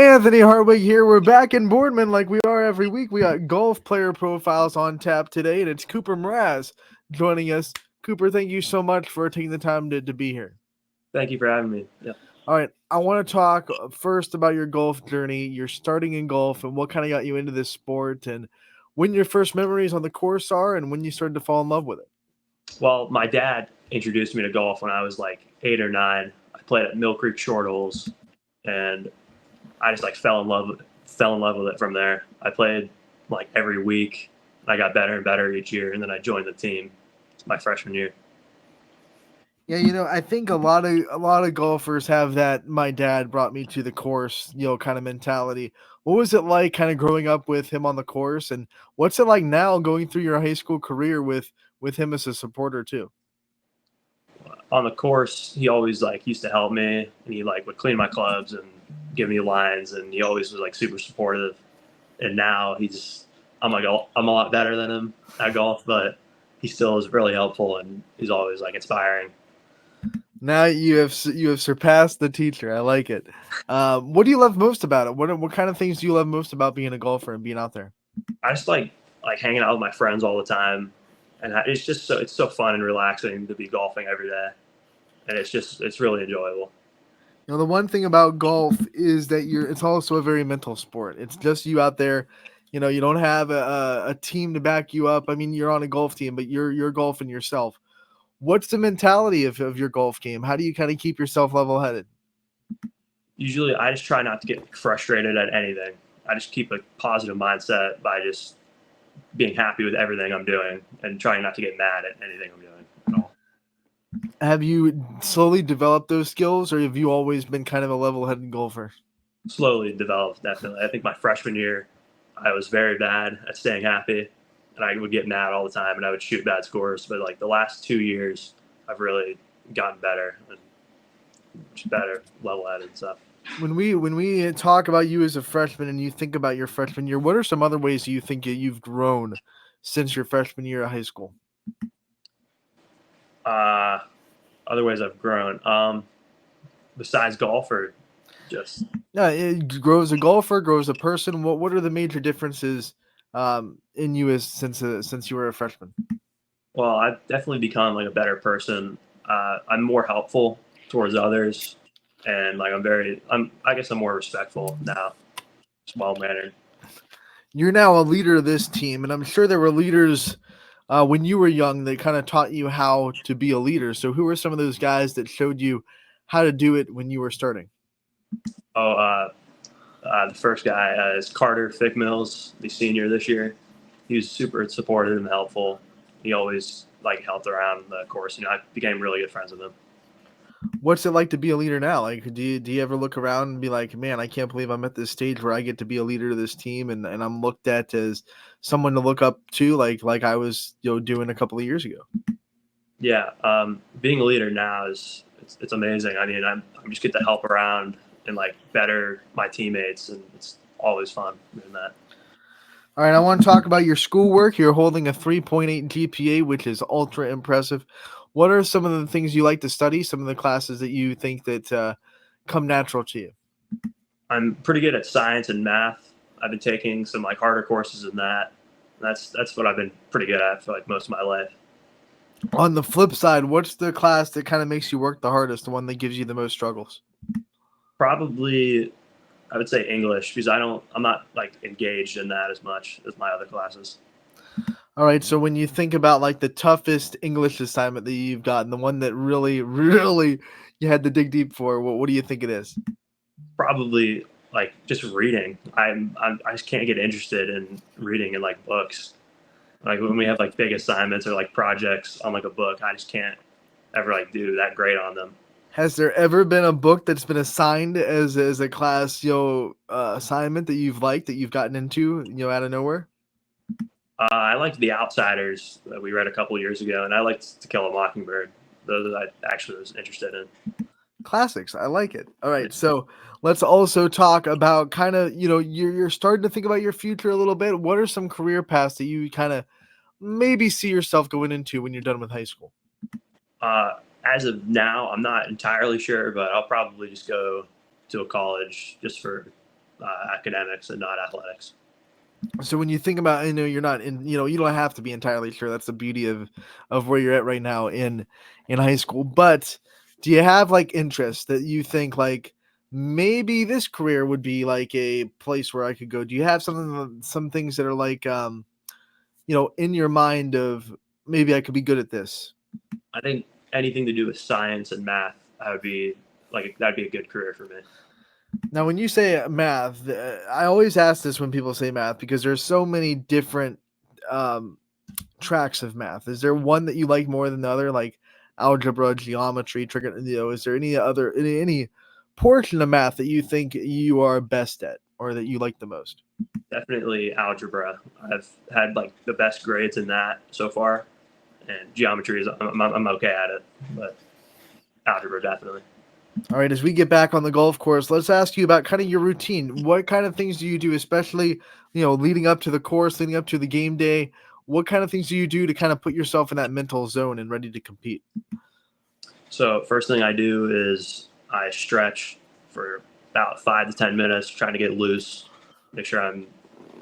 Anthony Hardwick here. We're back in Boardman like we are every week. We got golf player profiles on tap today, and it's Cooper Mraz joining us. Cooper, thank you so much for taking the time to be here. Thank you for having me. Yeah. All right, I want to talk first about your golf journey. You're starting in golf and what kind of got you into this sport, and when your first memories on the course are, and when you started to fall in love with it. Well, my dad introduced me to golf when I was like 8 or 9. I played at Mill Creek Short Holes, and I just like fell in love with it from there. I played like every week. I got better and better each year, and then I joined the team my freshman year. Yeah, I think a lot of golfers have that my dad brought me to the course, kind of mentality. What was it like kind of growing up with him on the course, and what's it like now going through your high school career with him as a supporter too? On the course, he always like used to help me, and he like would clean my clubs and give me lines, and he always was like super supportive. And now I'm like I'm a lot better than him at golf, but he still is really helpful, and he's always like inspiring. Now you have surpassed the teacher. I like it. What do you love most about it? What kind of things do you love most about being a golfer and being out there? I just like hanging out with my friends all the time, and it's so fun and relaxing to be golfing every day, and it's really enjoyable. The one thing about golf is that it's also a very mental sport. It's just you out there. You don't have a team to back you up. I mean, you're on a golf team, but you're golfing yourself. What's the mentality of your golf game? How do you kind of keep yourself level headed? Usually, I just try not to get frustrated at anything. I just keep a positive mindset by just being happy with everything I'm doing and trying not to get mad at anything I'm doing at all. Have you slowly developed those skills, or have you always been kind of a level headed golfer? Slowly developed, definitely. I think my freshman year, I was very bad at staying happy, and I would get mad all the time, and I would shoot bad scores. But like the last 2 years, I've really gotten better and just better, level-headed and stuff. When we talk about you as a freshman and you think about your freshman year, what are some other ways you think that you've grown since your freshman year of high school? Uh, Other ways I've grown, besides golf, or just Yeah, it grows a golfer, grows a person. What are the major differences in you since you were a freshman? well, I've definitely become like a better person. I'm more helpful towards others, and like I guess I'm more respectful now, just well mannered. You're now a leader of this team, and I'm sure there were leaders when you were young that kind of taught you how to be a leader. So, who were some of those guys that showed you how to do it when you were starting? Oh, the first guy is Carter Fick Mills, the senior this year. He was super supportive and helpful. He always like helped around the course. I became really good friends with him. What's it like to be a leader now? Like, do you ever look around and be like, man, I can't believe I'm at this stage where I get to be a leader to this team, and I'm looked at as someone to look up to, like I was doing a couple of years ago. Yeah, being a leader now it's amazing. I mean, I'm just get to help around and like better my teammates, and it's always fun doing that. All right, I want to talk about your schoolwork. You're holding a 3.8 GPA, which is ultra impressive. What are some of the things you like to study? Some of the classes that you think that come natural to you? I'm pretty good at science and math. I've been taking some like harder courses in that. That's what I've been pretty good at for like most of my life. On the flip side, what's the class that kind of makes you work the hardest, the one that gives you the most struggles? Probably, I would say English because I'm not like engaged in that as much as my other classes. All right, so when you think about like the toughest English assignment that you've gotten, the one that really, really you had to dig deep for, what do you think it is? Probably like just reading. I just can't get interested in reading in like books. Like when we have like big assignments or like projects on like a book, I just can't ever like do that great on them. Has there ever been a book that's been assigned as a class, assignment that you've liked, that you've gotten into, out of nowhere? I liked The Outsiders that we read a couple years ago, and I liked To Kill a Mockingbird. Those I actually was interested in. Classics. I like it. All right, so let's also talk about kind of, you're starting to think about your future a little bit. What are some career paths that you kind of maybe see yourself going into when you're done with high school? As of now, I'm not entirely sure, but I'll probably just go to a college just for academics and not athletics. So when you think about, you're not in, you don't have to be entirely sure. That's the beauty of where you're at right now in high school. But do you have like interests that you think like maybe this career would be like a place where I could go? Do you have some things that are like in your mind of maybe I could be good at this? I think anything to do with science and math, I would be like that'd be a good career for me. Now, when you say math, I always ask this when people say math because there's so many different um, tracks of math. Is there one that you like more than the other, like algebra, geometry, is there any portion of math that you think you are best at or that you like the most? Definitely algebra. I've had like the best grades in that so far, and geometry is I'm okay at it, but algebra definitely. All right, as we get back on the golf course, let's ask you about kind of your routine. What kind of things do you do, especially, leading up to the course, leading up to the game day? What kind of things do you do to kind of put yourself in that mental zone and ready to compete? So first thing I do is I stretch for about 5 to 10 minutes, trying to get loose, make sure I'm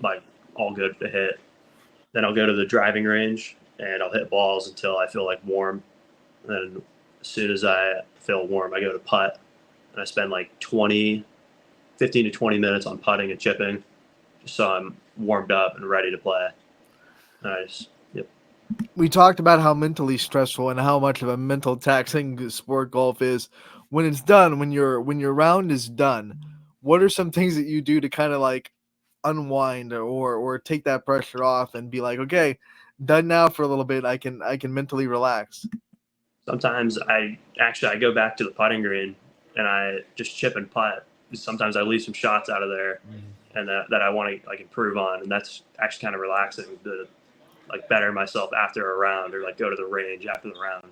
like all good to hit. Then I'll go to the driving range and I'll hit balls until I feel like warm. And then as soon as I feel warm, I go to putt and I spend like 15 to 20 minutes on putting and chipping, just so I'm warmed up and ready to play. And I just, yep. We talked about how mentally stressful and how much of a mental taxing sport golf is. When it's done, when your round is done, what are some things that you do to kind of like unwind or take that pressure off and be like, okay, done now for a little bit. I can mentally relax. Sometimes I go back to the putting green and I just chip and putt. Sometimes I leave some shots out of there and that I want to like improve on, and that's actually kind of relaxing to like better myself after a round or like go to the range after the round.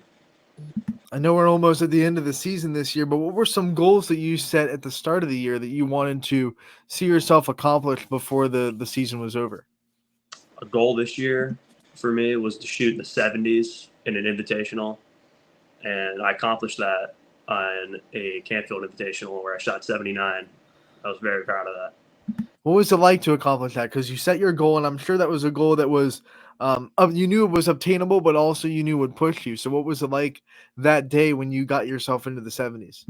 I know we're almost at the end of the season this year, but what were some goals that you set at the start of the year that you wanted to see yourself accomplish before the season was over? A goal this year for me was to shoot in the 70s in an invitational, and I accomplished that on a Canfield Invitational where I shot 79. I was very proud of that. What was it like to accomplish that? Because you set your goal, and I'm sure that was a goal that was, you knew it was obtainable, but also you knew would push you. So, what was it like that day when you got yourself into the 70s?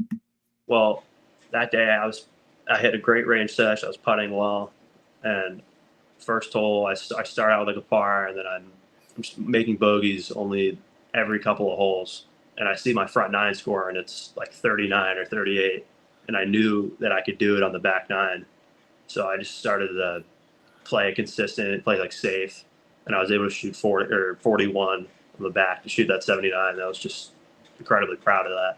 Well, that day I hit a great range sesh. I was putting well, and first hole I start out with like a par, and then I'm just making bogeys only every couple of holes, and I see my front nine score, and it's like 39 or 38, and I knew that I could do it on the back nine, so I just started to play consistent, play like safe, and I was able to shoot 40 or 41 on the back to shoot that 79. I was just incredibly proud of that.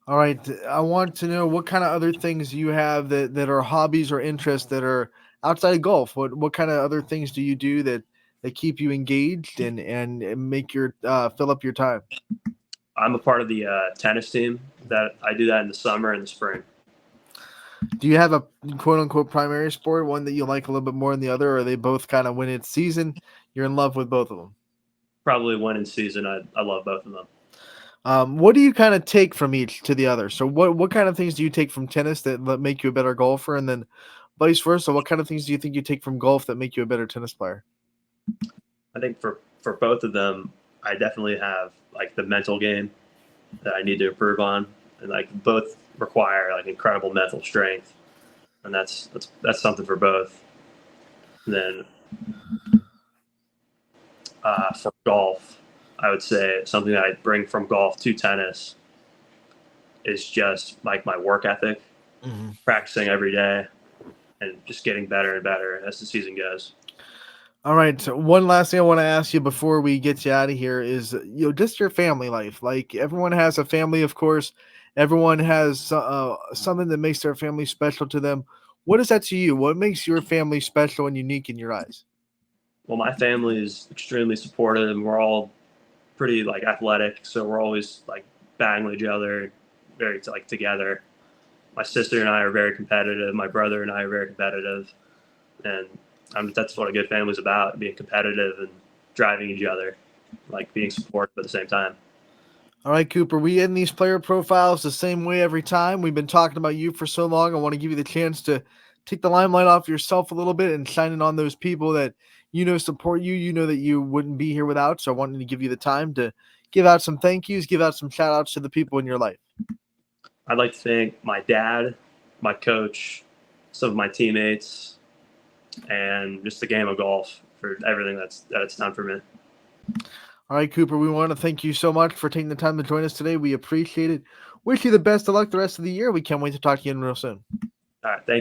All right, I want to know what kind of other things you have that are hobbies or interests that are outside of golf. What kind of other things do you do that keep you engaged and make your fill up your time? I'm a part of the tennis team. That I do that in the summer and the spring. Do you have a quote unquote primary sport, one that you like a little bit more than the other, or are they both kind of when it's season, you're in love with both of them? Probably win in season. I love both of them. What do you kind of take from each to the other? So what kind of things do you take from tennis that make you a better golfer, and then vice versa? What kind of things do you think you take from golf that make you a better tennis player? I think for both of them, I definitely have like the mental game that I need to improve on, and like both require like incredible mental strength, and that's something for both. And then for golf, I would say something that I bring from golf to tennis is just like my work ethic, Mm-hmm. practicing every day, and just getting better and better as the season goes. All right. So one last thing I want to ask you before we get you out of here is, just your family life. Like everyone has a family, of course. Everyone has something that makes their family special to them. What is that to you? What makes your family special and unique in your eyes? Well, my family is extremely supportive, and we're all pretty like athletic, so we're always like battling each other, very like together. My sister and I are very competitive. My brother and I are very competitive, and that's what a good family's about: being competitive and driving each other, like being supportive at the same time. All right, Cooper, we end these player profiles the same way every time. We've been talking about you for so long. I want to give you the chance to take the limelight off yourself a little bit and shining on those people that support you. You know that you wouldn't be here without. So I wanted to give you the time to give out some thank yous, give out some shout outs to the people in your life. I'd like to thank my dad, my coach, some of my teammates, and just the game of golf for everything that it's done for me. All right, Cooper, we want to thank you so much for taking the time to join us today. We appreciate it. Wish you the best of luck the rest of the year. We can't wait to talk to you real soon. All right, thank you.